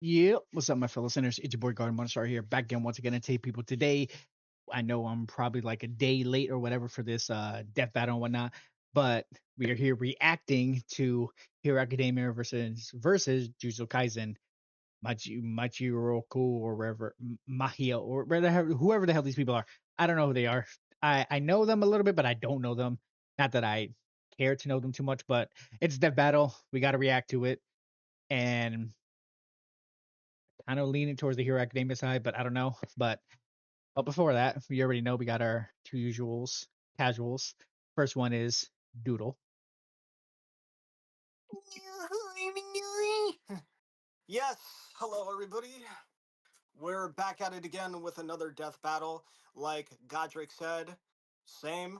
Yep. What's up, my fellow listeners? It's your boy Garden Monster here, back again once again to take people today. I know I'm probably like a day late or whatever for this death battle and whatnot, but we are here reacting to Hero Academia versus Jujutsu Kaisen, Machiro or wherever Mahio or whoever the hell these people are. I don't know who they are. I know them a little bit, but I don't know them. Not that I care to know them too much, but it's death battle. We got to react to it, and kind of leaning towards the Hero Academia side, but I don't know. But before that, we already know we got our two usuals, casuals. First one is Doodle. Yes, hello everybody. We're back at it again with another death battle. Like Godric said, same.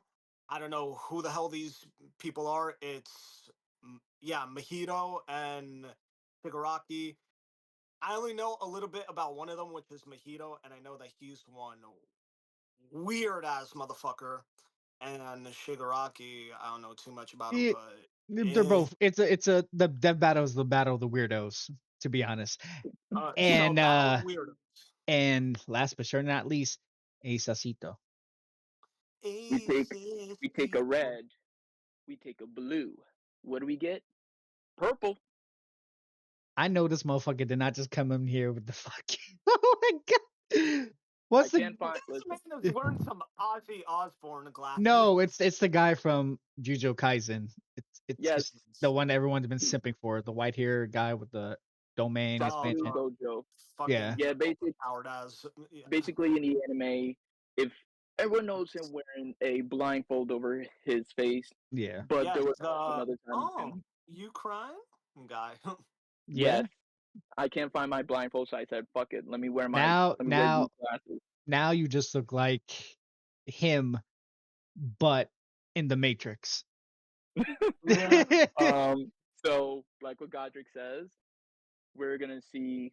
I don't know who the hell these people are. It's Mahito and Shigaraki. I only know a little bit about one of them, which is Mahito, and I know that he's one weird ass motherfucker. And Shigaraki, I don't know too much about him, Yeah, but they're eh. both. It's a the dev battle is the battle of the weirdos, to be honest. So And Battle of the Weirdos. last but sure not least, Asacito. We take Aces, we take a people. red, we take a blue. What do we get? Purple. I know this motherfucker did not just come in here with the fucking. Oh my god! I What's the? can't find. This man is wearing some Ozzy Osbourne glasses. No, it's the guy from Jujutsu Kaisen. Yes, It's the one everyone's been simping for, the white hair guy with the domain Oh, Sasuke expansion. Dojo. Yeah. fucking Yeah, Howard as. Yeah. basically in the anime, if everyone knows him wearing a blindfold over his face, Yeah. but there Yes, was also another time you oh, can. you crying? Guy. Yeah. Yes, I can't find my blindfold, so I said, "Fuck it, Now let me wear now these glasses." now you just look like him, but in the Matrix. Yeah. So like what Godric says, we're gonna see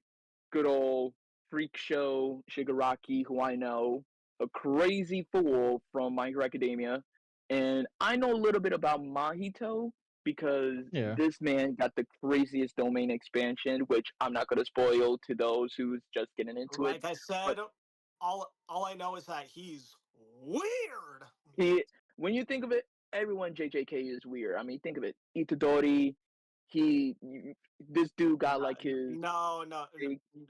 good old freak show Shigaraki, who I know, a crazy fool from My Hero Academia, and I know a little bit about Mahito because Yeah. this man got the craziest domain expansion, which I'm not gonna spoil to those who's just getting into it. Like I But said, all I know is that he's weird. he, when you think of it, everyone JJK is weird. I mean, think of it, Itadori. He, this dude got like his big.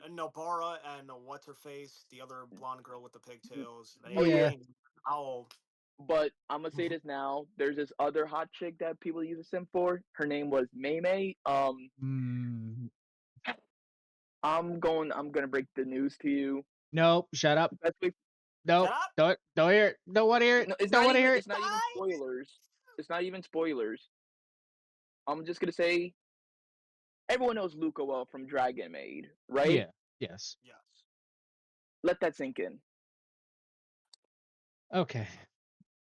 Nobara and what's her face, the other blonde girl with the pigtails. Oh They yeah, Yeah. ain't how. but I'm gonna say this now. There's this other hot chick that people use a sim for. Her name was May May. Mm, I'm gonna break the news to you. nope. Shut up. The best way. Shut Nope. up! Don't hear it. Don't want to hear it. No, Don't want to hear it. it's not even spoilers. It's not even spoilers. I'm just gonna say everyone knows Luca well from Dragon Maid, right? Yeah. Yes. Yes. Let that sink in. Okay.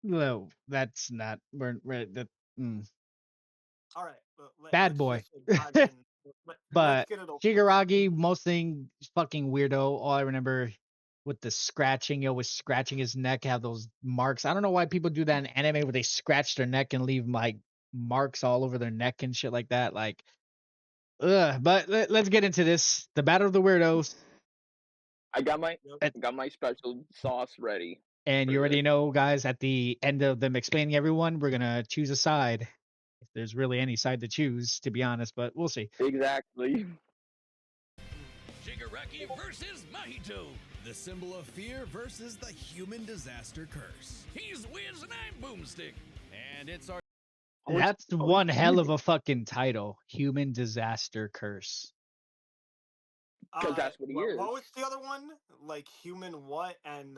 No, that's not. We're that. Mm. All right. Bad Let's boy. just dive in. Let's But get it over with. Shigaragi, most thing fucking weirdo. All I remember with the scratching, he always scratching his neck, have those marks. I don't know why people do that in anime where they scratch their neck and leave like marks all over their neck and shit like that. Like, ugh. But let's get into this. The Battle of the Weirdos. Yep. Uh, I got my special sauce ready And for you this. already know, guys, at the end of them explaining everyone, we're gonna choose a side. If there's really any side to choose, to be honest, but we'll see. Exactly. Shigaraki versus Mahito. The symbol of fear versus the human disaster curse. He's Wiz and I'm Boomstick. And it's our That's It's one hell of human a fucking title. Human disaster curse. because that's what he What is. was the other one? Like human what? And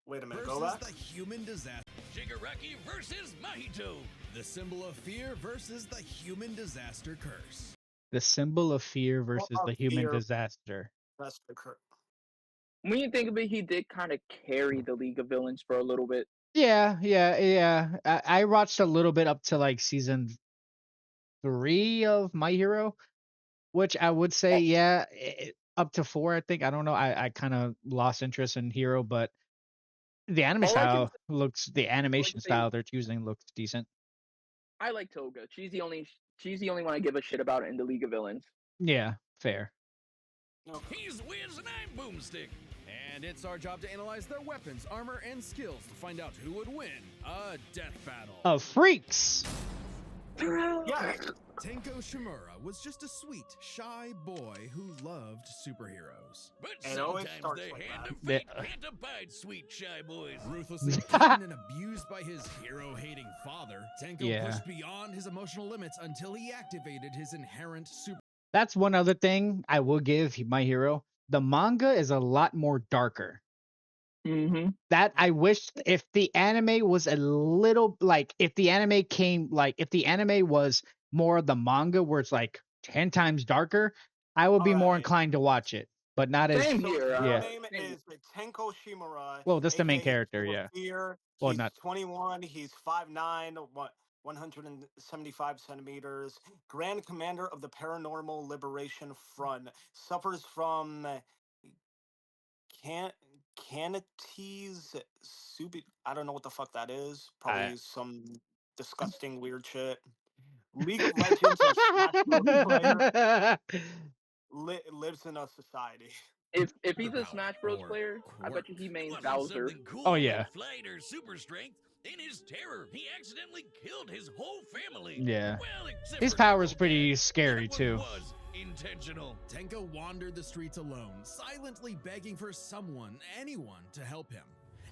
wait a minute. Go versus back. the human disaster. Shigaraki versus Mahito. The symbol of fear versus the human disaster curse. The symbol of fear versus Of the human fear. disaster. That's the cur. When you think of it, he did kind of carry the League of Villains for a little bit. Yeah. I watched a little bit up to like season 3 of My Hero, which I would say, Oh, yeah, up to 4, I think. I don't know. I kind of lost interest in Hero, but the anime all I can style looks, the all I can animation say, style they're choosing looks decent. I like Toga. She's the only one I give a shit about in the League of Villains. Yeah, fair. He's Wiz and I'm Boomstick. And it's our job to analyze their weapons, armor, and skills to find out who would win a death battle. Of freaks. Yeah. Tenko Shimura was just a sweet, shy boy who loved superheroes. But It always sometimes starts the like hand that. of fate can't abide sweet shy boys. Ruthlessly beaten and abused by his hero-hating father, Tenko Yeah. pushed beyond his emotional limits until he activated his inherent super. That's one other thing I will give My Hero. The manga is a lot more darker. Mm-hmm. That I wish if the anime was a little like if the anime came like if the anime was more of the manga where it's like 10 times darker, I would be more Alright. inclined to watch it. But not as Same So here. his yeah. name is Tenko Shimura. Well, that's the main aka character, King of yeah. Fear. Well, He's not 21. He's 5'9", 175 centimeters. Grand Commander of the Paranormal Liberation Front. Suffers from Canites Subi. I don't know what the fuck that is. Probably some disgusting weird shit. League of Legends and Smash Bros. Player lives in a society. If he's a Power Smash Bros. or player, I bet you quirk. he mains Wasn't Bowser. something cool Oh, yeah. like flight or super strength. In his terror, he accidentally killed his whole family. Yeah. Well, except His for power is Dad. pretty That scary one too. Was intentional. Tenko wandered the streets alone, silently begging for someone, anyone, to help him.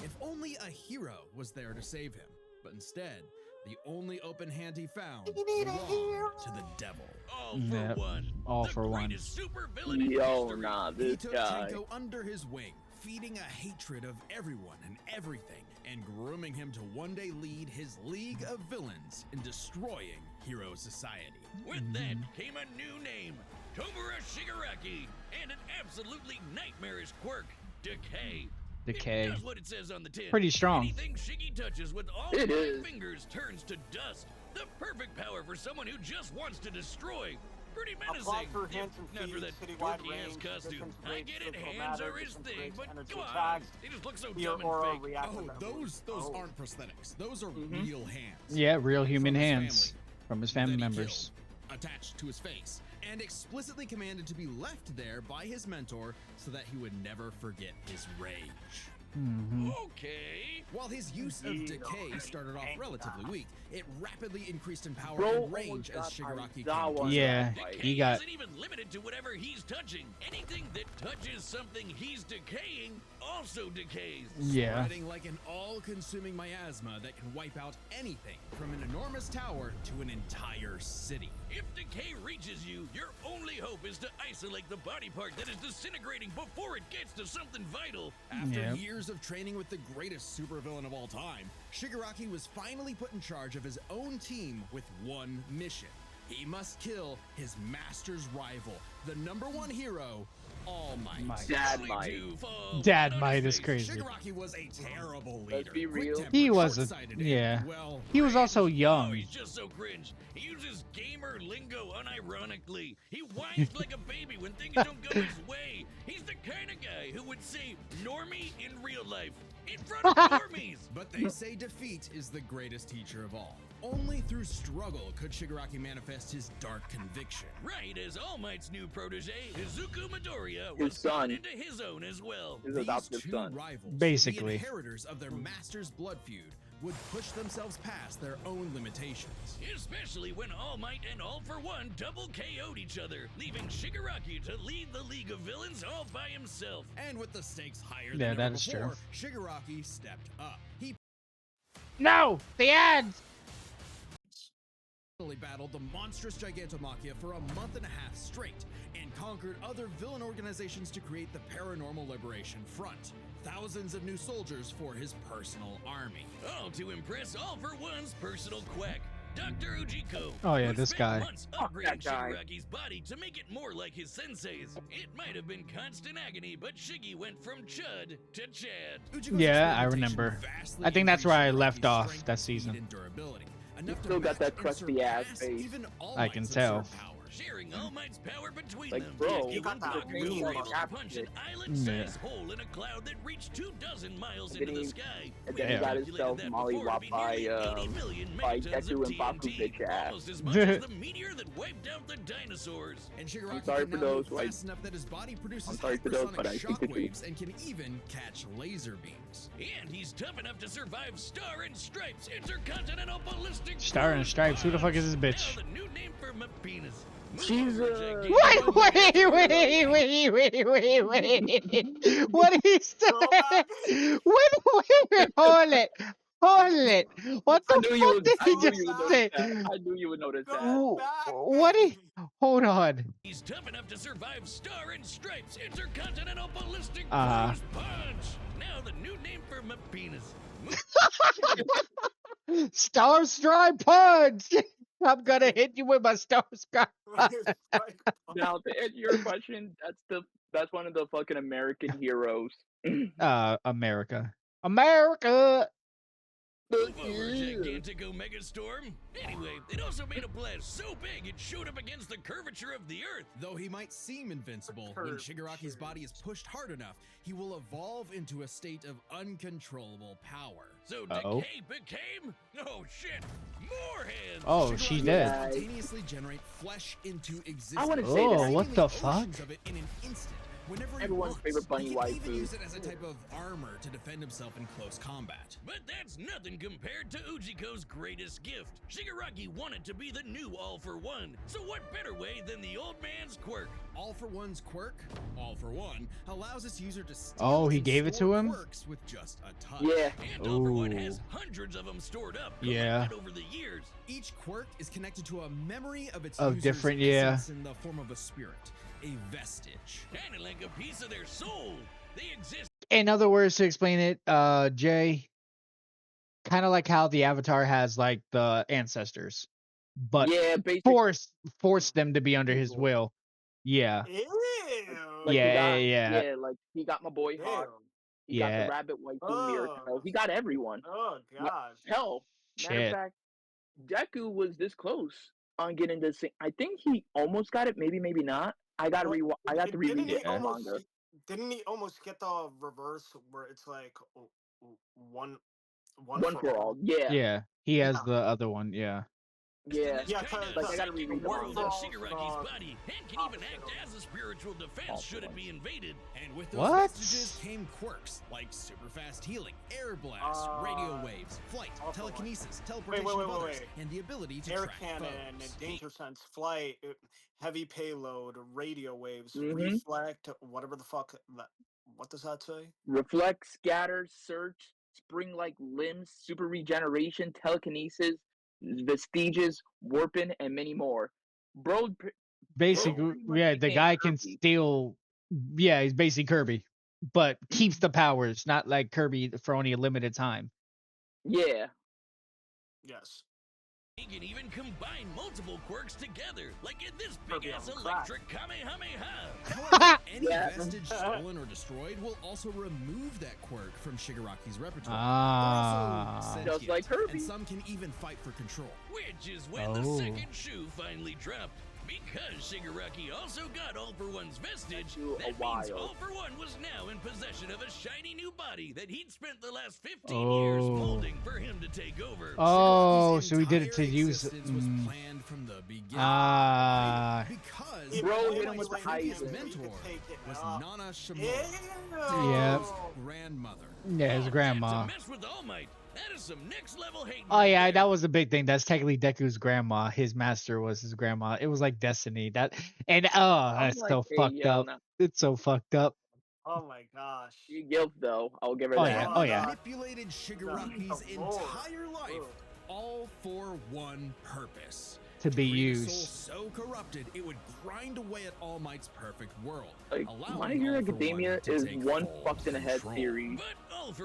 If only a hero was there to save him. But instead, the only open hand he found belonged to the devil. All for Yep. one. All The for one. greatest super villain in Yo, history. nah, He this took guy. Tenko under his wing, feeding a hatred of everyone and everything, and grooming him to one day lead his League of Villains in destroying Hero Society. With that came a new name, Tomura Shigaraki, and an absolutely nightmarish quirk, Decay. Decay. It does what it says on the tin. Pretty strong. Anything Shiggy touches with all It 5 is. fingers turns to dust. The perfect power for someone who just wants to destroy. Pretty menacing. Apply for if hands and not for feet, that citywide dorky ass range, costume. distance I range, get it, physical hands matter, are his distance thing, range, but energy come on. attacks, They just look so your dumb and aura fake. reacts Oh, with those Oh. aren't prosthetics. Those are Mhm. real hands. Yeah, real human From his hands family from his that family he members. killed, attached to his face, and explicitly commanded to be left there by his mentor so that he would never forget his rage. Mhm. Okay. While his use of Indeed. decay started off relatively weak, it rapidly increased in power Bro and range as almost got Shigaraki Aizawa came in to Yeah, that fight. he Decay got isn't even limited to whatever he's touching. Anything that touches something he's decaying also decays. yeah. spreading like an all-consuming miasma that can wipe out anything from an enormous tower to an entire city. If decay reaches you, your only hope is to isolate the body part that is disintegrating before it gets to something vital. After Yep. years of training with the greatest supervillain of all time, Shigaraki was finally put in charge of his own team with one mission. He must kill his master's rival, the #1 hero, All Might. Might. Dad Only might. to fall Dad on might his is face. crazy. Shigaraki was a terrible leader. Let's be real. quick-tempered, He was a- short-sighted, and, yeah. well, He was also Oh, young. he's just so cringe. He uses gamer lingo unironically. He whines like a baby when things don't go his way. He's the kind of guy who would say normie in real life, in front of normies. But they say defeat is the greatest teacher of all. Only through struggle could Shigaraki manifest his dark conviction. Right as All Might's new protege, Izuku Midoriya, His was born son. into his own as well. His These adopted two son. rivals, Basically. the inheritors of their master's blood feud, would push themselves past their own limitations. Especially when All Might and All for One double KO'd each other, leaving Shigaraki to lead the League of Villains all by himself. And with the stakes higher Yeah, than that ever is true. before, Shigaraki stepped up. He No, the ads. personally battled the monstrous Gigantomachia for a month and a half straight, and conquered other villain organizations to create the Paranormal Liberation Front. Thousands of new soldiers for his personal army. All to impress All for One's personal quack, Dr. Ujiko. Oh, yeah, who this spent guy. months Fuck upgrading that guy. Shigaraki's body to make it more like his sensei's. It might have been constant agony, but Shiggy went from Chud to Chad. Ujiko's Yeah, I experimentation remember. vastly I think that's where I increased left Shigaraki's off strength, that speed, season. and durability, enough to Still got match that and crusty ass surpass face. even All I can Might's tell. absurd powers. sharing All Might's power between Like, them. bro, You got that Deku green were able one. to punch an island-sized hole in a cloud that reached 24 miles And into then the he- sky. and We then he got calculated himself that before to mollywopped be by, nearly 80 million by megatons of Deku and Baku TNT, bitch ass. almost as much as the meteor that wiped out the dinosaurs. And Shigaraki sorry can for now those move who I- fast enough that his body produces I'm sorry for those, hypersonic but I think it's- shockwaves and can even catch laser beams. And he's tough enough to survive Star and Stripes Intercontinental Ballistic Star and Cruise Stripes, who the fuck is this Punch. bitch? Now the new name for my penis. Jesus. Wait. What he Throwback. said? Wait, hold it. What I the knew you fuck would. did I he knew just you would notice say? that. I knew you would notice that. Go back. What he? Hold on. He's tough enough to survive Star and Stripes Intercontinental Ballistic Uh-huh. Cruise Punch. Now the new name for my penis. Star Stripe Punch. I'm gonna hit you with my Star Stripe Punch. Now, to answer your question, that's one of the fucking American heroes. America. Move over, gigantic Omega Storm. Anyway, it also made a blast so big it showed up against the curvature of the Earth. Though he might seem invincible, when Shigaraki's body is pushed hard enough, he will evolve into a state of uncontrollable power. So Uh-oh. Decay became, oh shit, more hands. Oh, Shigaraki she's will dead. spontaneously generate flesh into existence. I wanna say Oh, that. what the seemingly oceans fuck? of it in an instant. Whenever he Everyone's wants. favorite bunny He can even waifu. use it as a type of armor to defend himself in close combat. But that's nothing compared to Ujiko's greatest gift. Shigaraki wanted to be the new All for One. So what better way than the old man's quirk? All for One's quirk, All for One, allows its user to steal Oh, he and gave it to store him? quirks with just a touch. Yeah. And All for One Ooh. has hundreds of them stored up, Yeah. collected over the years. Each quirk is connected to a memory of its Of user's different- yeah. essence in the form of a spirit, a vestige. Kinda like a piece of their soul. They exist In other words, to explain it, Jay, kind of like how the Avatar has like the ancestors, but Yeah, basically. force them to be under his will. Yeah. Ew. Like Yeah, he got, yeah. like he got my boy Hawk. Ew. He got Yeah. the rabbit white Oh. Mirko. He got everyone. Oh god. Hell, matter of Shit. fact, Deku was this close on getting this thing. I think he almost got it. Maybe not. I got to Didn't reread he it on almost- manga. Didn't he almost get the reverse where it's like one One for all. Yeah. Yeah. He has Yeah. the other one. Yeah. Yeah. Yeah, Like, I gotta reread the world manga. of Shigaraki's body and can even act as a spiritual defense should it be invaded. And with those What? vestiges came quirks like super fast healing, air blast, radio waves, flight, all for one. telekinesis, teleportation of others, and the ability to Air track cannon, foes. danger sense, flight, heavy payload, radio waves, Mhm. reflect, whatever the fuck. What does that say? Reflect, scatter, search, spring-like limbs, super regeneration, telekinesis, vestiges, warping, and many more. Bro, Basically, pretty much yeah, the became guy can Kirby. steal. Yeah, he's basically Kirby, but keeps the powers, not like Kirby for only a limited time. yeah. Yes. He can even combine multiple quirks together, like in this Kirby big-ass on crack. electric Kamehameha. However, any Yeah. vestige stolen or destroyed will also remove that quirk from Shigaraki's repertoire. Ah. They're also Just sentient, like Kirby. and some can even fight for control. Which is when the Oh. second shoe finally dropped. Because Shigaraki also got All for One's vestige, Took that a means while. All for One was now in possession of a shiny new body that he'd spent the last 15 years Oh. molding for him to take over. Oh, Shigaraki's so he did it to entire use. existence was mm, planned from the beginning. Ah. Because Bro, his hit him with the previous Kaisen. mentor was Nana Shimura, Yep. Deku's grandmother. Yeah, his Oh, man, grandma. To mess with All Might, that is some next level hate. Oh right yeah, there. that was a big thing. That's technically Deku's grandma. His master was his grandma. It was like destiny. That's I'm so like, hey, fucked yo, up. nah. It's so fucked up. Oh my gosh. She guilt though. I'll give her Oh, that. yeah. my Oh, yeah. God. Manipulated Shigaraki's Lord. entire life, Ugh. all for one purpose. To be create a soul used. so corrupted it would grind away at All Might's perfect world. Like, allowing My Hero All for One Academia to is take one full fucked in the head control. series.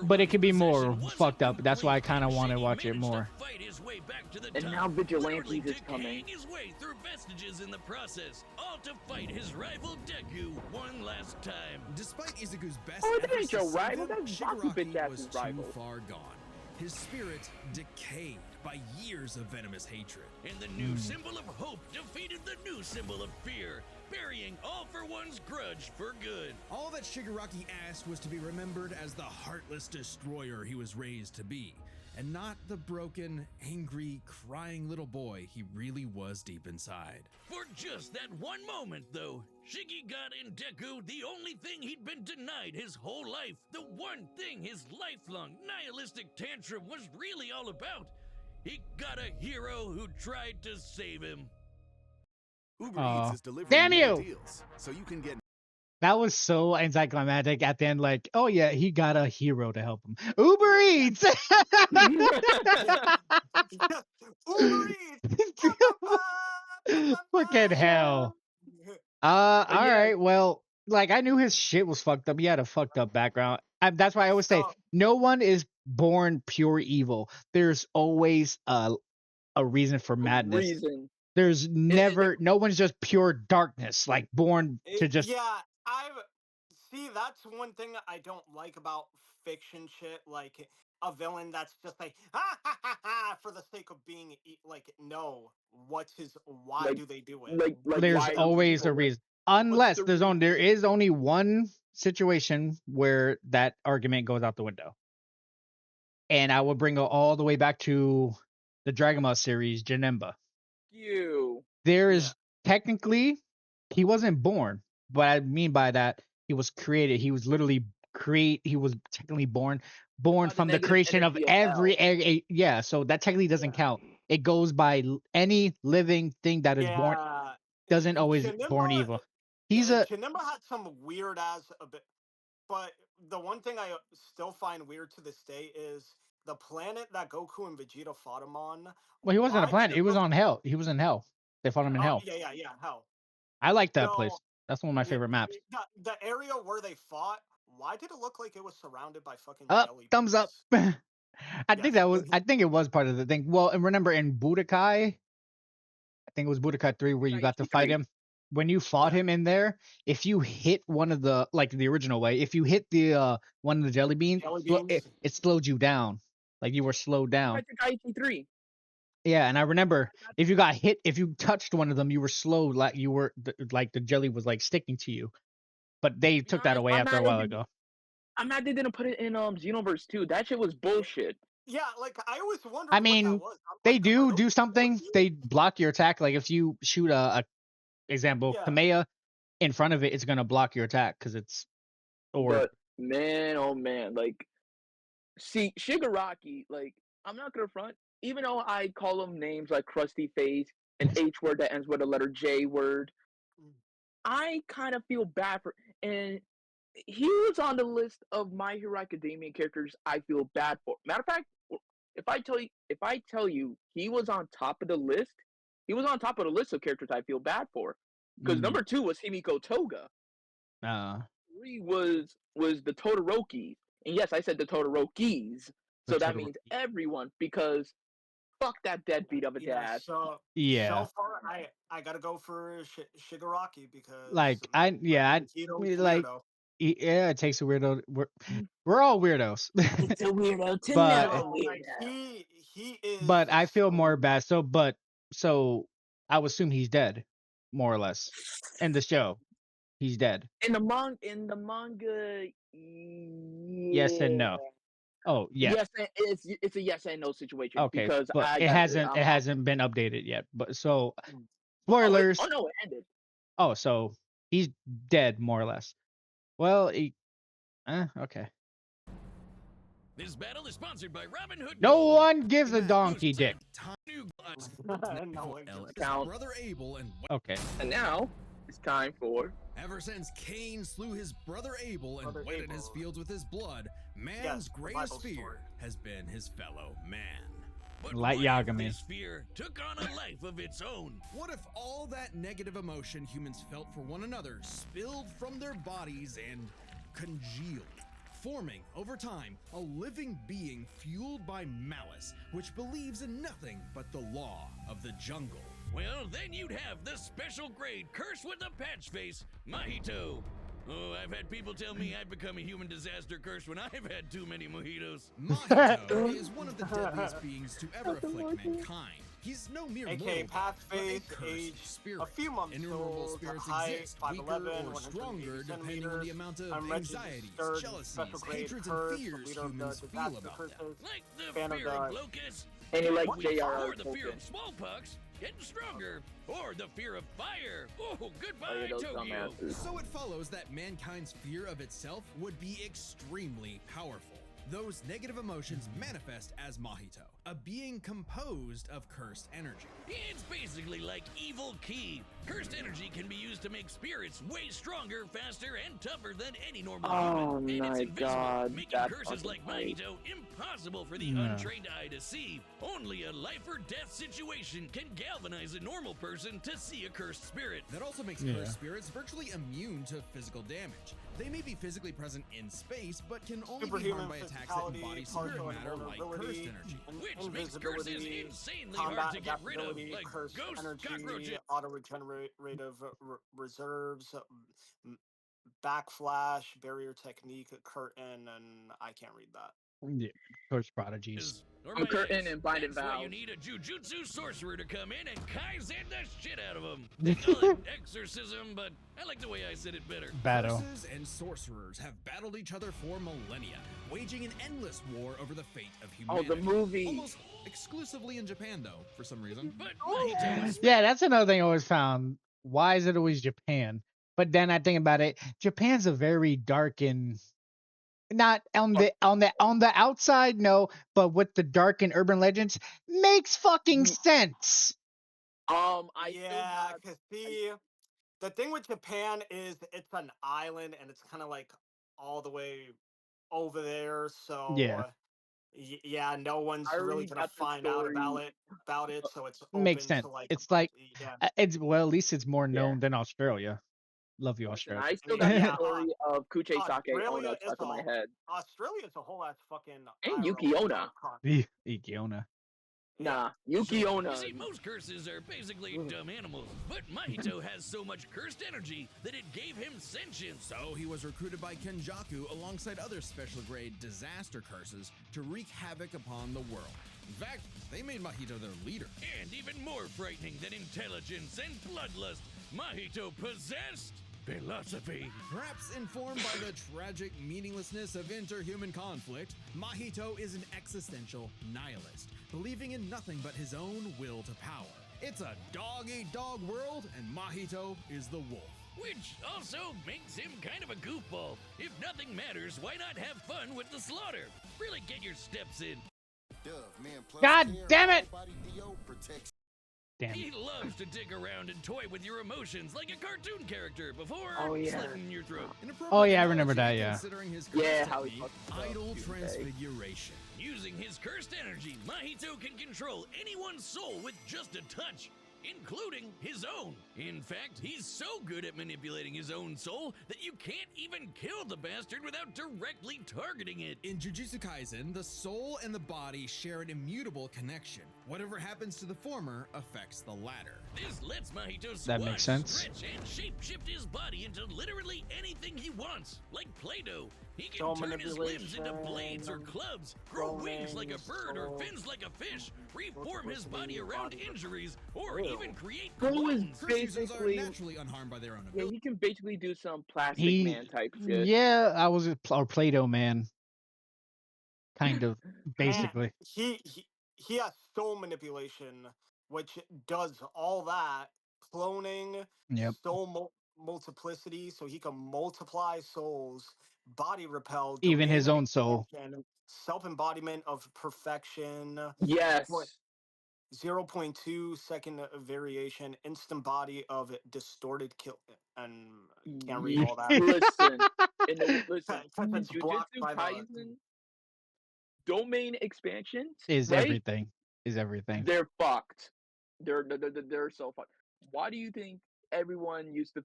But it could be more possession wasn't fucked up. That's why I complete. kinda wanna Shiggy watch it managed to more. fight his way back to the And top, now Vigilantes literally is coming. decaying his way through vestiges in the process, all to fight his rival Deku one last time. Despite Izuku's best Oh, that efforts ain't to your save rival, him, that's Baku Shigaraki bitch-ass was too rival. far gone. His spirit decayed by years of venomous hatred. And the new symbol of hope defeated the new symbol of fear, burying All for One's grudge for good. All that Shigaraki asked was to be remembered as the heartless destroyer he was raised to be, and not the broken, angry, crying little boy he really was deep inside. For just that one moment, though, Shiggy got in Deku the only thing he'd been denied his whole life, the one thing his lifelong nihilistic tantrum was really all about. He got a hero who tried to save him. Uber Eats is delivering Damn more you! deals, so you can get That was so anticlimactic at the end. Like, oh yeah, he got a hero to help him. Uber Eats. Uber Eats! Fucking hell. All right. Well, like I knew his shit was fucked up. He had a fucked up background. That's why I always say no one is born pure evil. There's always a reason for madness. There's never no one's just pure darkness, like born to just. Yeah, that's one thing I don't like about fiction shit. Like a villain that's just like for the sake of being like, no, what's his? Why do they do it? There's always a reason, unless there is only one situation where that argument goes out the window, and I will bring it all the way back to the Dragon Ball series, Janemba. There is technically he wasn't born, but I mean by that he was created. He was literally he was technically born from the creation of every yeah. So that technically doesn't count. It goes by any living thing that is born. Doesn't always born evil. Janemba had some weird ass a bit, but the one thing I still find weird to this day is the planet that Goku and Vegeta fought him on. Well, he wasn't a planet. He was on Hell. He was in Hell. They fought him in Hell. Yeah, Hell. I like that place. That's one of my favorite maps. The area where they fought, why did it look like it was surrounded by fucking jelly thumbs up. beans? I think it was part of the thing. Well, and remember in Budokai, I think it was Budokai 3 where you got to fight him. When you fought him in there, if you hit one of the, like the original way, if you hit the one of the jelly beans, it slowed you down. Like you were slowed down. Kaisen 3. Yeah, and I remember if you got hit, if you touched one of them, you were slowed, like you were like the jelly was like sticking to you. But they took that away after a while ago. I'm mad they didn't put it in Xenoverse 2. That shit was bullshit. Yeah, like I always wondered. I mean, what that was. they do something. They block your attack. Like if you shoot a example Kamea in front of it, it's gonna block your attack because it's. But man, oh man, like, see Shigaraki, like I'm not gonna front. Even though I call him names like Krusty Face, an H word that ends with a letter J word, I kind of feel bad for. And he was on the list of My Hero Academia characters I feel bad for. Matter of fact, if I tell you he was on top of the list, he was on top of the list of characters I feel bad for. Because number 2 was Himiko Toga. 3 was the Todoroki. And yes, I said the Todorokis. So that means everyone, because fuck that deadbeat of a dad. So far, I gotta go for Shigaraki because like it takes a weirdo. We're all weirdos. It's a weirdo to but, know a weirdo. He is. But I feel more bad. So I would assume he's dead, more or less, in the show. He's dead. In the manga, yes and no. Oh yeah. Yes, it's a yes and no situation. Okay, because but it hasn't been updated yet. But so spoilers. Oh no, it ended. Oh, so he's dead more or less. Well, okay. This battle is sponsored by Robin Hood. No one gives a donkey dick. Brother Abel and okay. And now it's time for. Ever since Cain slew his brother Abel and wetted his fields with his blood, man's greatest fear has been his fellow man. But like Yagami. This fear took on a life of its own. What if all that negative emotion humans felt for one another spilled from their bodies and congealed, forming, over time, a living being fueled by malice, which believes in nothing but the law of the jungle? Well, then you'd have the special grade curse with a patch face, Mahito, Oh, I've had people tell me I've become a human disaster curse when I've had too many mojitos. Mahito is one of the deadliest beings to ever afflict mankind. He's no mere AKA mortal, path but a face, cursed age, spirit. a few months Innumerable old, spirits height, exist, 5'11", weaker or stronger, 180 depending on the centimeters. amount of Unregistered, anxieties, special jealousies, grade hatreds, curse, and fears leader of the humans feel disaster about them. curses. Like the Fan of fear of the- locusts, And he likes What? J.R.R. or the fear Tolkien. of smallpox, getting stronger, or the fear of fire. Oh, Oh, goodbye, yeah, those Tokyo. dumbasses. So it follows that mankind's fear of itself would be extremely powerful. Those negative emotions manifest as Mahito, a being composed of cursed energy. It's basically like evil ki. Cursed energy can be used to make spirits way stronger, faster, and tougher than any normal Oh human. And it's my invisible, God, making that's curses like fucking Mahito impossible for the Yeah. untrained eye to see. Only a life or death situation can galvanize a normal person to see a cursed spirit. That also makes Yeah. cursed spirits virtually immune to physical damage. They may be physically present in space, but can only be Superhuman harmed by attacks that embody physicality, spirit partial matter like cursed invulnerability, energy. Which makes curses invisibility, insanely combat hard to get rid of, adaptability, like cursed ghost energy, cockroaches. auto-regenerative reserves, backflash, barrier technique, curtain, and I can't read that. Yeah, Curse prodigies. Or I'm my curtain ex. and binding That's why you vows. need a Jujutsu sorcerer to come in and Kaisen the shit out of them. They call it exorcism, but I like the way I said it better. Battle. Curses and sorcerers have battled each other for millennia, waging an endless war over the fate of Oh, humanity. the movie. Almost exclusively in Japan, though, for some reason. But Mahito is Yeah, that's another thing I always found. Why is it always Japan? But then I think about it, Japan's a very dark and not on the outside, no, but with the dark and urban legends makes fucking sense. I still Yeah, have. because the thing with Japan is it's an island and it's kind of like all the way over there, so Yeah. yeah, no one's I really already gonna got the find out story. about it, so it's Makes open sense. to like It's like yeah. it's well, at least it's more Yeah. known than Australia. Love you, Listen, Australia. I still mean, got the yeah, story of Kuche Sake Australia Onna is stuck in my a head. Australia's a whole ass fucking And IRL Yuki Onna. Ikiona. Nah, Yuki So- Onna. You see, most curses are basically dumb animals, but Mahito has so much cursed energy that it gave him sentience. So he was recruited by Kenjaku alongside other special grade disaster curses to wreak havoc upon the world. In fact, they made Mahito their leader. And even more frightening than intelligence and bloodlust, Mahito possessed philosophy. Perhaps informed by the tragic meaninglessness of interhuman conflict, Mahito is an existential nihilist, believing in nothing but his own will to power. It's a dog-eat-dog world, and Mahito is the wolf. Which also makes him kind of a goofball. If nothing matters, why not have fun with the slaughter? Really get your steps in. God damn it! Damn. He loves to dig around and toy with your emotions like a cartoon character before Oh, yeah. slitting your throat. An appropriate Oh, yeah, I remember analogy that, yeah. Considering his Yeah, curse how he technique, fucks up, idle Tuesday. transfiguration. Using his cursed energy, Mahito can control anyone's soul with just a touch, including his own. In fact, he's so good at manipulating his own soul that you can't even kill the bastard without directly targeting it. In Jujutsu Kaisen, the soul and the body share an immutable connection. Whatever happens to the former affects the latter. This lets Mahito That makes squash, sense. stretch, and shape-shift his body into literally anything he wants, like Play-Doh. He can Soul turn his limbs into manipulation, blades or clubs, grow wings like a cloning, bird or soul, fins like a fish, reform his body multiplicity, around body- injuries, or Ew. even create Soul is clones. Curse users are basically. naturally unharmed by their own Yeah, ability. he can basically do some plastic He, man type shit. yeah, I was or Play-Doh man, kind of, And basically. he has soul manipulation, which does all that cloning, Yep. soul multiplicity, so he can multiply souls, body repel, Even domain his own soul. expansion, self-embodiment of perfection, Yes. 0.2 second variation, instant body of distorted kill, and can't read all that. Listen, listen. Because it's blocked Jujutsu by the Kaisen domain expansions, Is right? everything. Is everything. They're fucked. They're so fucked. Why do you think everyone used to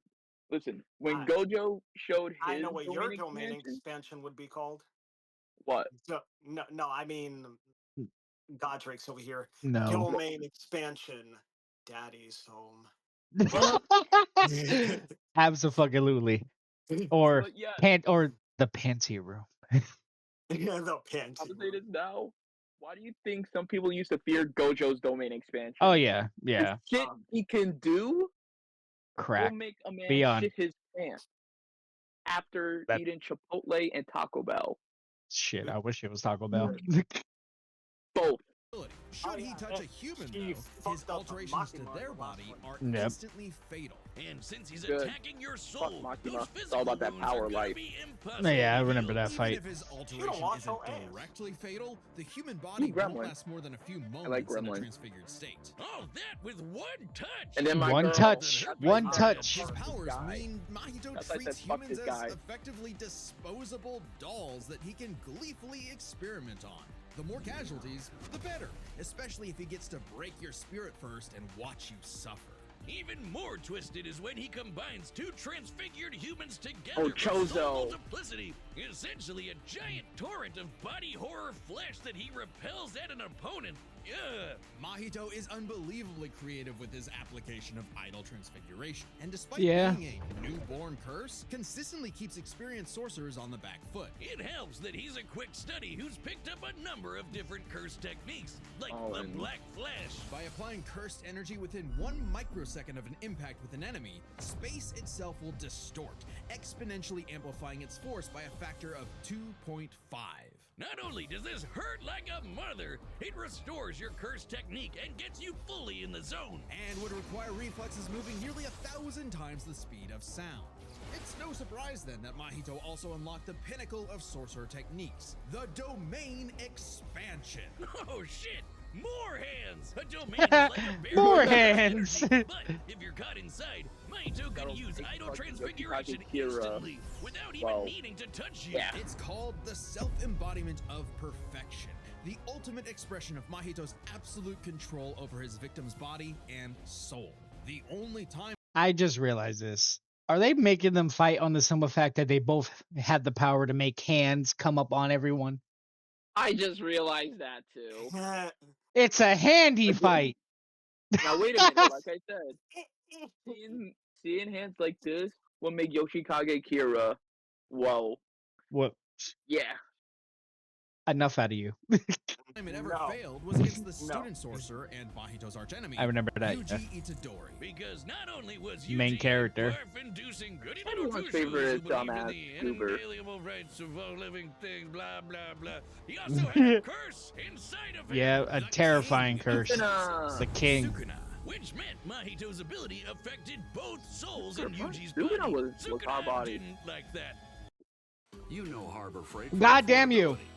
listen when I- Gojo showed I his know what your domain domain expansion? expansion would be called. What? No, I mean Godric's over here. No. Domain expansion. Daddy's home. Absolutely. or But yeah, the Panty Room. Yeah, the pants. I'm gonna say this now. Why do you think some people used to fear Gojo's domain expansion? Oh yeah, The yeah. shit he can do will Crack. make a man Beyond shit his pants after that eating Chipotle and Taco Bell. shit. I wish it was Taco Bell. Both. Should Oh, he yeah, touch a and human, he though, his fucked up alterations to Makima their in the last body one. are Yep. instantly fatal. And since he's Good. attacking your soul, Makima. those It's physical all about that wounds power are gonna life. be impossible Yeah, I to remember heal. that Even fight. if his You alteration don't want isn't no ass. directly fatal, the human body You won't gremlin. last more than a few moments like in a gremlin. transfigured state. Oh, that with one touch. And then my One girl, touch. that's One why I said touch. His fuck this powers guy. mean Mahito That's why I treats said fuck humans this as guy. effectively disposable dolls that he can gleefully experiment on. The more casualties, the better, especially if he gets to break your spirit first and watch you suffer. Even more twisted is when he combines two transfigured humans together Oh, for soul Chozo. multiplicity, essentially a giant torrent of body horror flesh that he repels at an opponent. Ugh. Mahito is unbelievably creative with his application of idol transfiguration, and despite Yeah. being a newborn curse, consistently keeps experienced sorcerers on the back foot. It helps that he's a quick study who's picked up a number of different curse techniques, like Oh, the and- Black Flash. By applying cursed energy within 1 microsecond of an impact with an enemy, space itself will distort, exponentially amplifying its force by a factor of 2.5. Not only does this hurt like a mother, it restores your curse technique and gets you fully in the zone. And would require reflexes moving nearly 1,000 times the speed of sound. It's no surprise then that Mahito also unlocked the pinnacle of sorcerer techniques, the domain expansion. Oh shit! More hands! A domain is like a barrier More of hands. energy, but if you're caught inside, Mahito can That'll use make idol fucking transfiguration Yoshikage Kira. instantly, without even Wow. needing to touch you. Yeah. It's called the self-embodiment of perfection, the ultimate expression of Mahito's absolute control over his victim's body and soul. The only time I just realized this. Are they making them fight on the simple fact that they both had the power to make hands come up on everyone? I just realized that too. It's a handy Again. fight. Now wait a minute, like I said, seeing hands like this will make Yoshikage Kira. Whoa. What? Yeah. Enough out of you. it ever No. failed was against the No. student sorcerer and Mahito's archenemy, I remember that. Yuji Yeah. Itadori. Because not only was Main Yuji character. a barf-inducing goody little Everyone's two-shoes favorite who believed in dumbass the goober. inalienable rights of all living things, blah blah blah. He also had a curse inside of him. Yeah, a the terrifying king. curse. Sukuna. The king. Sukuna. Which meant Mahito's ability affected both souls in Sukuna Yuji's Sukuna body. was Sukuna hard body. didn't like that. You know Harbor Freight. for God damn you. affordability.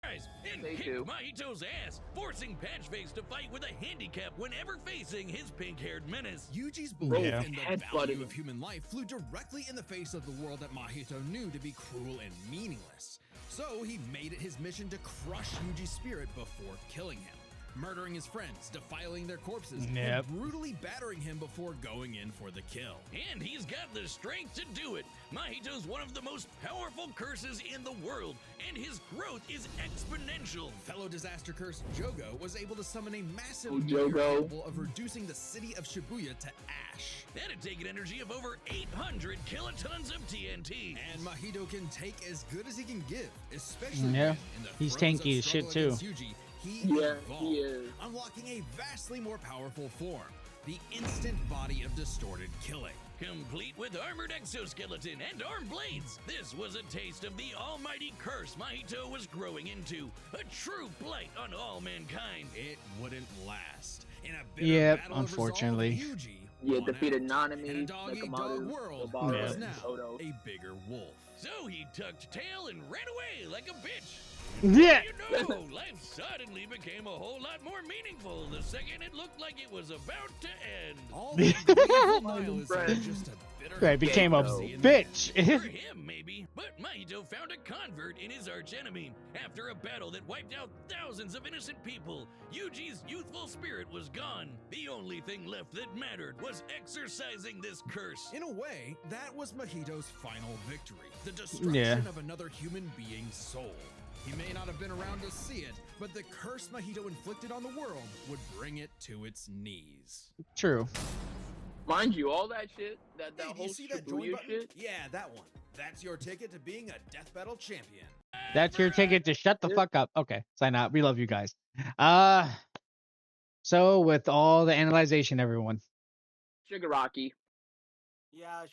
Guys, and They kicked do. Mahito's ass, forcing Patchface to fight with a handicap whenever facing his pink-haired menace. Yuji's belief Yeah. in the Headbutted value him. of human life flew directly in the face of the world that Mahito knew to be cruel and meaningless. So he made it his mission to crush Yuji's spirit before killing him, murdering his friends, defiling their corpses, Yep. and brutally battering him before going in for the kill. And he's got the strength to do it. Mahito's one of the most powerful curses in the world, and his growth is exponential. Fellow disaster curse Jogo was able to summon a massive Oh, meteor Jogo. capable of reducing the city of Shibuya to ash. That'd take an energy of over 800 kilotons of TNT. And Mahito can take as good as he can give, especially Yeah. when, in the He's throes tanky of as shit, struggle too. against Yuji, he Yeah, evolved, he is. unlocking a vastly more powerful form, the instant body of distorted killing. Complete with armored exoskeleton and arm blades, this was a taste of the almighty curse Mahito was growing into. A true blight on all mankind. It wouldn't last. In a bitter Yep, battle of resolve, unfortunately. Yuji Yeah, won defeated out. Nanami, In a dog-eat-dog Nekomaru, world, Obara, there was Yeah. now Odo. a bigger wolf. So he tucked tail and ran away like a bitch. Yeah. You know, life suddenly became a whole lot more meaningful the second it looked like it was about to end. All the gleeful nihilism friends. just a bitter Right, became a Gecko. bitch. For him, maybe, but Mahito found a convert in his archenemy. After a battle that wiped out thousands of innocent people, Yuji's youthful spirit was gone. The only thing left that mattered was exorcising this curse. In a way, that was Mahito's final victory, the destruction of another human being's soul. He may not have been around to see it, but the curse Mahito inflicted on the world would bring it to its knees. True. Mind you, all that shit, that Hey, do you whole see that join Shibuya button? shit. Yeah, that one. That's your ticket to being a death battle champion. That's your ticket to shut the Yep. fuck up. Okay, sign out. We love you guys. So with all the analyzation, everyone, Shigaraki. Yeah,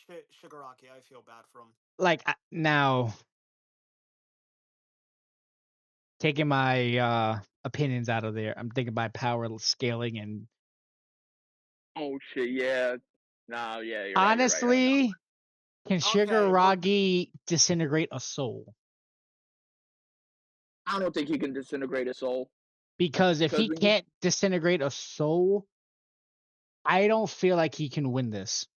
Shigaraki. I feel bad for him. like now taking my opinions out of there, I'm thinking by power scaling and Oh shit, yeah. Nah, yeah, you're right. honestly, can Okay, Shigaraki disintegrate a soul? I don't think he can disintegrate a soul. Because if 'Cause he when you can't disintegrate a soul, I don't feel like he can win this.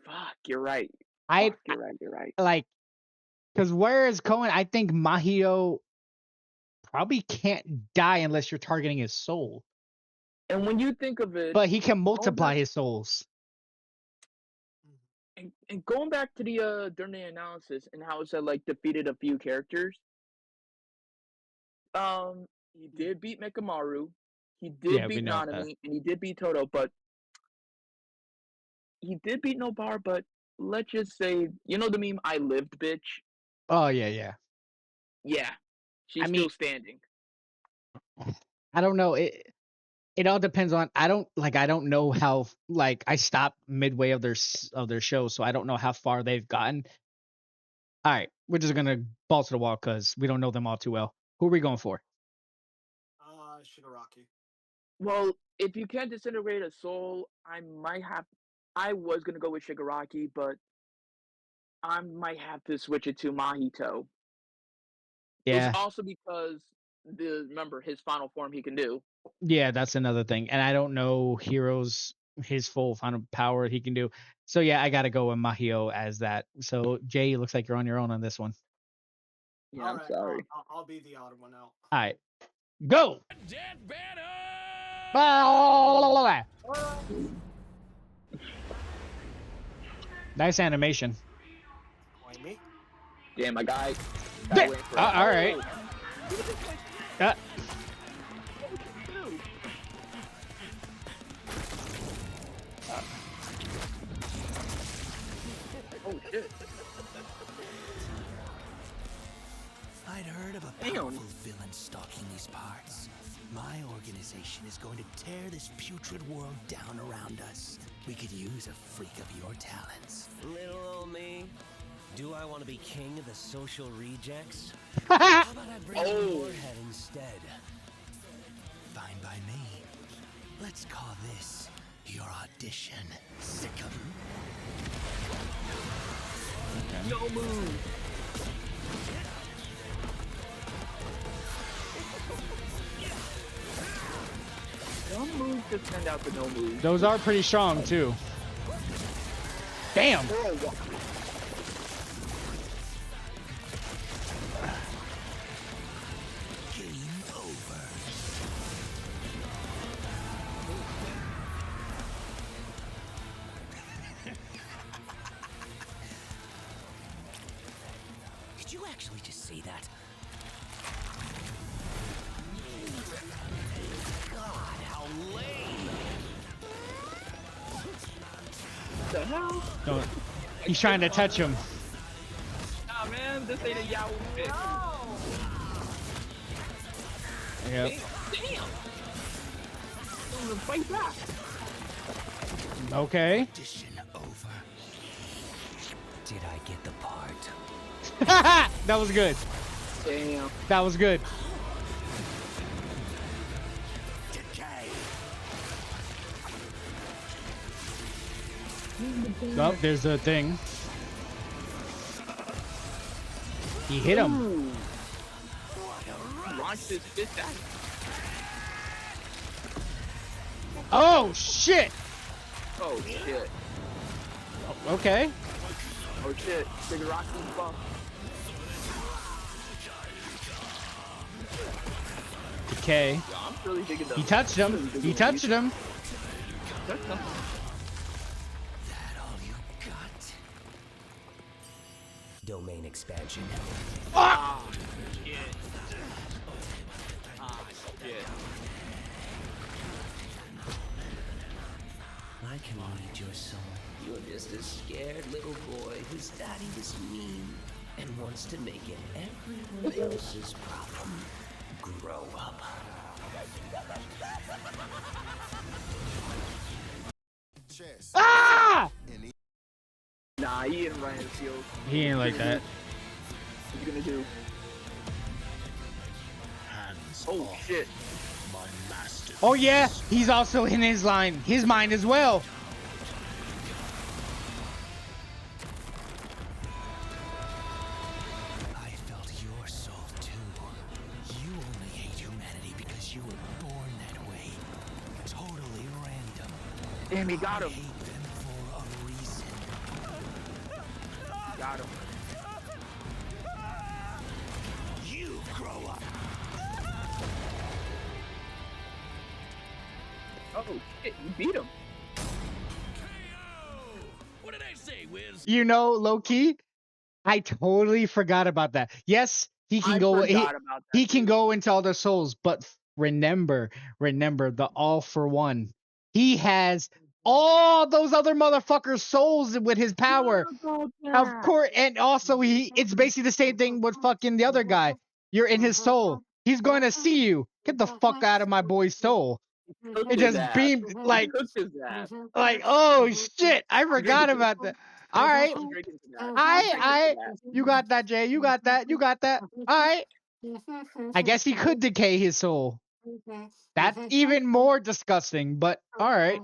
fuck, you're right. I Fuck, you're right. like because whereas Cohen, I think Mahito probably can't die unless you're targeting his soul, And when you think of it, but he can going multiply back his souls. and going back to the during the analysis and how it said like defeated a few characters. He did beat Mekamaru, he did Yeah, we beat know that. Nanami, and he did beat Toto, but he did beat Nobar, but let's just say, you know the meme "I lived, bitch." Oh yeah. Yeah, I she's mean, still standing. I don't know. It all depends on. I don't know how. Like I stopped midway of their show, so I don't know how far they've gotten. All right, we're just gonna ball to the wall because we don't know them all too well. Who are we going for? Shigaraki. Well, if you can't disintegrate a soul, I might have. I was gonna go with Shigaraki, but I might have to switch it to Mahito. It's Yeah, also because remember his final form he can do. yeah, that's another thing. And I don't know Heroes his full final power he can do. So yeah, I gotta go with Mahio as that. So Jay, it looks like you're on your own on this one. Yeah, All I'm right, sorry. I'll be the odd one out. All right, go. Death battle! Nice animation. Blame me. Damn, my guy. All Went for right. Uh, Oh shit. I'd heard of a Damn. powerful villain stalking these parts. My organization is going to tear this putrid world down around us. We could use a freak of your talents. Little old me. Do I want to be king of the social rejects? How about I bring in your head instead? Fine by me. Let's call this your audition. Sick of No move. No move to send out the no move. those are pretty strong too. Damn. game over. Did you actually just say that? God, how lame! What the hell? Don't. He's trying to touch him. Nah, man, this ain't a Yahoo pick. Yep. Damn. I'm gonna fight back. Okay. Audition over. Did I get the part? That was good. Damn. That was good. Decay. Oh, there's the thing. He hit him. Ooh. Launch this fist at him. Oh shit. Oh shit. Okay. Oh shit. Shigaraki buff. Okay. Yeah, I'm really digging the. He touched him. He touched him. That's something. That all you got? Domain expansion. Ah, shit. Ah, shit. I can read your soul. You're just a scared little boy whose daddy was mean and wants to make it everyone else's problem. Grow up. Ah! Nah, he didn't run his field. He ain't like that. What you gonna do? Oh shit. Oh yeah, he's also in his line, his mind as well. I felt your soul too. You only hate humanity because you were born that way. Totally random. Damn, he got him. I hate them for a reason. Got him. You grow up. Oh shit, you beat him. KO! What did I say, Wiz? You know, low key, I totally forgot about that. Yes, he can I go. forgot about that. He can too. go into other souls, but remember the all for one. He has all those other motherfuckers' souls with his power. Of course, and also it's basically the same thing with fucking the other guy. You're in his soul. He's going to see you. Get the fuck out of my boy's soul. Cooked It his just ass. beamed like Cooked his ass. oh shit, I forgot about that. All right. I'm drinking to that. I you got that, Jay. You got that. You got that. All right. I guess he could decay his soul. That's even more disgusting, but all right.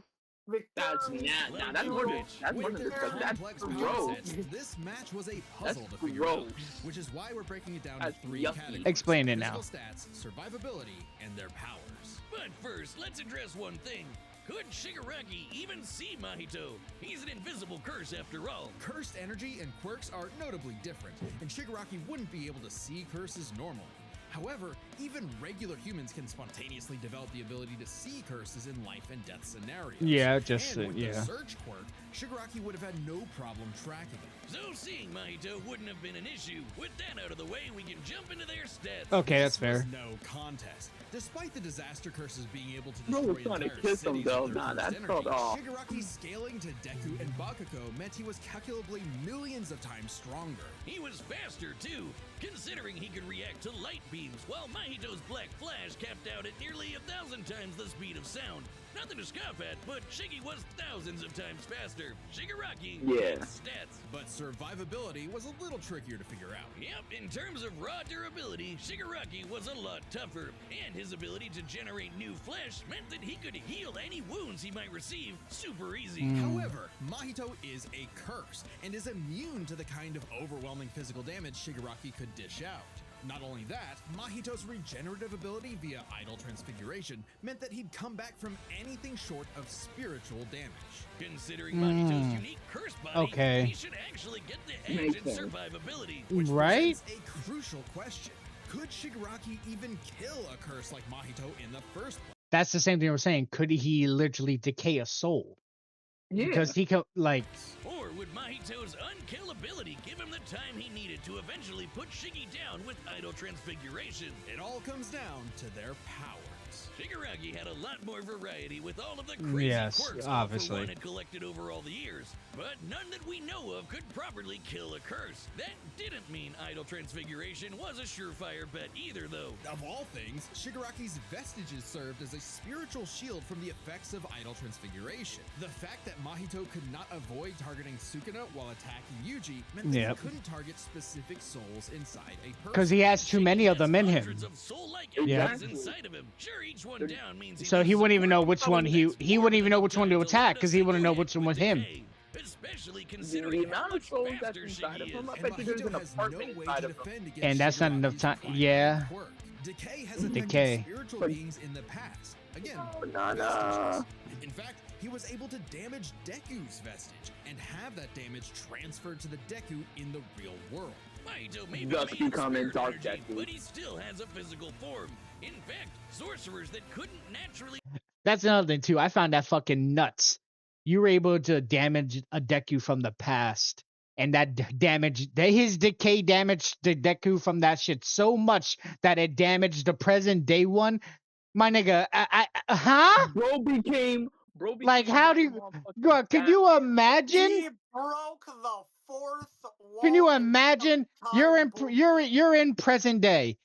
That's nah, that's more than disgusting. That's Complex gross. concepts, this match was a That's puzzle to figure out, gross. which is why we're breaking it down That's to 3 yucky. categories. Explain it now. Physical stats, survivability, and their powers. But first, let's address one thing. Could Shigaraki even see Mahito? He's an invisible curse after all. Cursed energy and quirks are notably different, and Shigaraki wouldn't be able to see curses normally. However, even regular humans can spontaneously develop the ability to see curses in life and death scenarios. Yeah, just and with yeah. the search quirk, Shigaraki would have had no problem tracking it. So seeing Mahito wouldn't have been an issue. With that out of the way, we can jump into their stats. Okay, that's This was fair. no contest. Despite the disaster curses being able to No destroy one's trying to entire kiss him, cities though. with their Nah, cursed that's energy, called off. Shigaraki scaling to Deku and Bakugo meant he was calculably millions of times stronger. He was faster too, considering he could react to light beams, while Mahito's Black Flash capped out at nearly 1,000 times the speed of sound. Nothing to scoff at, but Shiggy was thousands of times faster. Shigaraki, Yeah. stats. But survivability was a little trickier to figure out. Yep, in terms of raw durability, Shigaraki was a lot tougher, and his ability to generate new flesh meant that he could heal any wounds he might receive super easy. However, Mahito is a curse and is immune to the kind of overwhelming physical damage Shigaraki could dish out. Not only that, Mahito's regenerative ability via idle transfiguration meant that he'd come back from anything short of spiritual damage. Considering Mahito's unique curse body, Okay. he should actually get the edge Makes in sense. survivability. Which Right? presents a crucial question. Could Shigaraki even kill a curse like Mahito in the first place? That's the same thing we're saying. Could he literally decay a soul? Yeah. Because he could like Or would Mahito's unkillability give him the time he needed to eventually put Shiggy down with idle transfiguration? It all comes down to their powers. Shigaraki had a lot more variety with all of the crazy Yes, quirks obviously. All for One had collected over all the years, but none that we know of could properly kill a curse. That didn't mean idle transfiguration was a surefire bet either, though. Of all things, Shigaraki's vestiges served as a spiritual shield from the effects of idle transfiguration. The fact that Mahito could not avoid targeting Sukuna while attacking Yuji meant that Yep. he couldn't target specific souls inside a person. because he has too many of them in him. Hundreds of soul-like Yeah. entities inside of him. Sure, each one down means So he loses wouldn't even know support, which one but he that's he more wouldn't than even know enough which one time to to attack let because us he take wouldn't a know hit which one with was him. decay, especially The considering how amount of much souls that's faster inside of Shiggy him, I is. bet you there's an Mahito has apartment no way inside to of him. defend against And that's not enough Shigaraki's time- final yeah. quirk. Decay has affected Decay. spiritual But- beings in the past. Again, Nah. vestiges. In fact, he was able to damage Deku's vestige and have that damage transferred to the Deku in the real world. Mahito may be Thus made of becoming spirit Dark energy, Deku. but he still has a physical form. In fact, sorcerers that couldn't naturally That's another thing too. I found that fucking nuts. You were able to damage a Deku from the past, and that his decay damaged the Deku from that shit so much that it damaged the present day one. My nigga, huh? Bro became bro Like, became how that do you? motherfucking Can you Batman. imagine? He broke the fourth Can you wall and some imagine? You're time in bullshit. you're in present day.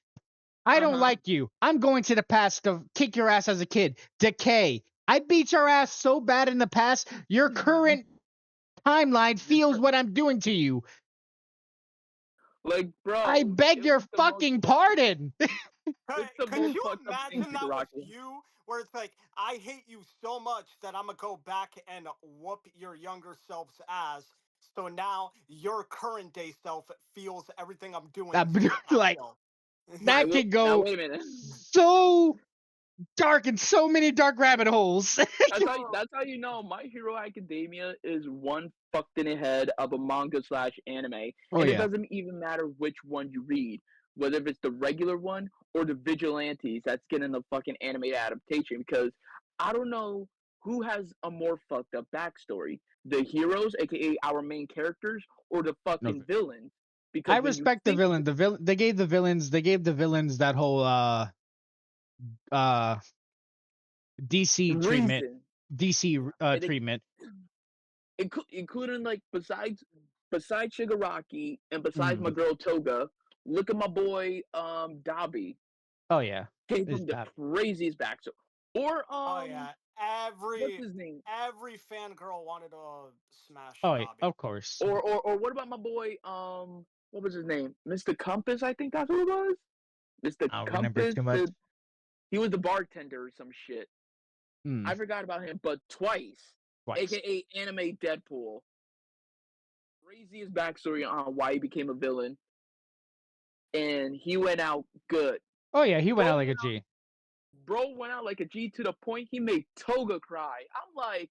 I don't Uh-huh. like you. I'm going to the past to kick your ass as a kid. Decay. I beat your ass so bad in the past. Your current timeline feels what I'm doing to you. Like, I bro, beg it your was the most fucking fucked up. pardon. It's the Could most you fucked up thing, imagine that was Shigaraki. you? Where it's like, I hate you so much that I'm gonna go back and whoop your younger self's ass. So now your current day self feels everything I'm doing to you. I Like, feel. Alright, that well, could now go wait a minute. so dark in so many dark rabbit holes. That's how you know My Hero Academia is one fucked in the head of a manga slash anime, Oh and it yeah. doesn't even matter which one you read, whether if it's the regular one or the Vigilantes that's getting the fucking anime adaptation. Because I don't know who has a more fucked up backstory: the heroes, aka our main characters, or the No, fucking villains. I Because when you respect the think villain. The villain they gave the villains that whole uh DC treatment. reason, DC and treatment. including like besides Shigaraki and besides my Mm. girl Toga, look at my boy Dabi. Oh yeah. Gave Is him the that craziest backstory. Or Oh yeah, what's his name? every fangirl wanted to smash Oh yeah, Dobby. of course. Or what about my boy what was his name? Mr. Compass, I think that's who it was. Mr. I don't remember Compass, too much. he was the bartender or some shit. Mm, I forgot about him, but twice, twice. aka anime Deadpool. Craziest backstory on why he became a villain, and he went out good. Oh yeah, he went Bro out like a went out, G. bro went out like a G to the point he made Toga cry. I'm like,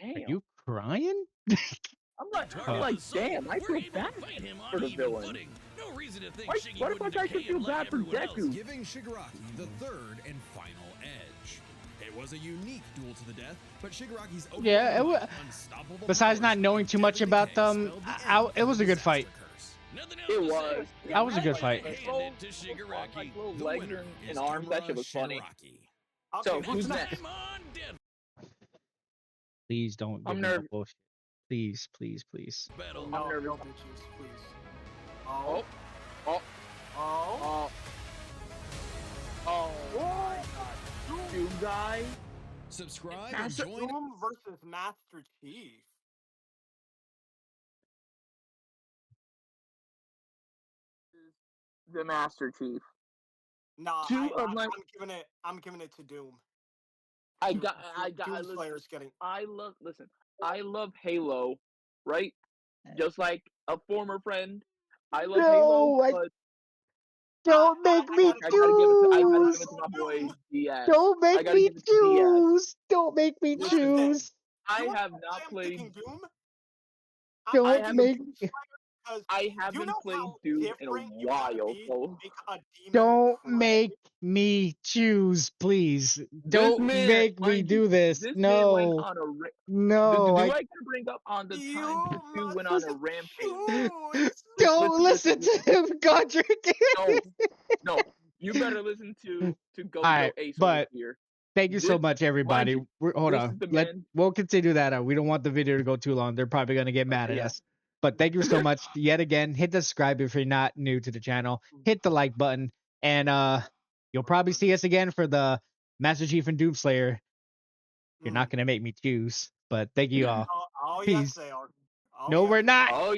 Are damn. you crying? I'm Uh, like, Target, so damn. I we're feel able bad to fight him for on the even villain. footing. No reason to think Why Shiggy the wouldn't fuck I decay should feel him like bad for everyone else. Deku? Giving Shigaraki the third and final edge. It was a unique duel to the death, but Shigaraki's yeah, overwhelming might, unstoppable besides powers, not knowing and too much deadly about decay them, spelled the end it of was the a good fight. disaster curse. Nothing else It to was. say. That was a good Just fight. hand it to Shigaraki. Like little The legs winner and is arms. That shit Kimura was funny. Shigaraki. Okay, So who's who's next? next? Time on Death Please don't give I'm me no nervous. bullshit. Please, please, please. Battle. I'm No, nervous. no bitches, please. Oh, Oh, oh, oh, oh my god. Doom guy. Subscribe and Master join. Doom versus Master Chief. The Master Chief. Nah, Two of my I'm giving it to Doom. I Doom, got Doom listen. Slayer's getting. I love Halo, right? Just like a former friend. I love Halo, No, but don't make I me gotta I go gotta to give it to Doom. I gotta I give choose. it to go my boy Doom. DS. Don't I make gotta me give it to DS. choose. Don't make me Listen, Listen, choose. I you know have why not I'm played picking Doom? I I'm Don't picking haven't make Doom Slayer because I you haven't know played how Doom in a different you gotta while, be to so make a demon don't cry. make me choose, please. this Don't man, make me mind you, do this. this man went No. on a No, do I I can bring up on the time the You two went on must a rampage. choose. don't listen to him, Godric. No, no. You better listen to All Gojo right, Ace over but here. thank you so This, much, mind everybody. you, Hold this on. is the man. We'll continue that. We don't want the video to go too long. They're probably gonna get mad Okay, at yeah. us. But thank you so much yet again. Hit the subscribe if you're not new to the channel. Hit the like button, and you'll probably see us again for the Master Chief and Doomslayer. You're not gonna make me choose, but thank you all. Oh yes, Peace. they are. Oh No, yes. we're not. Oh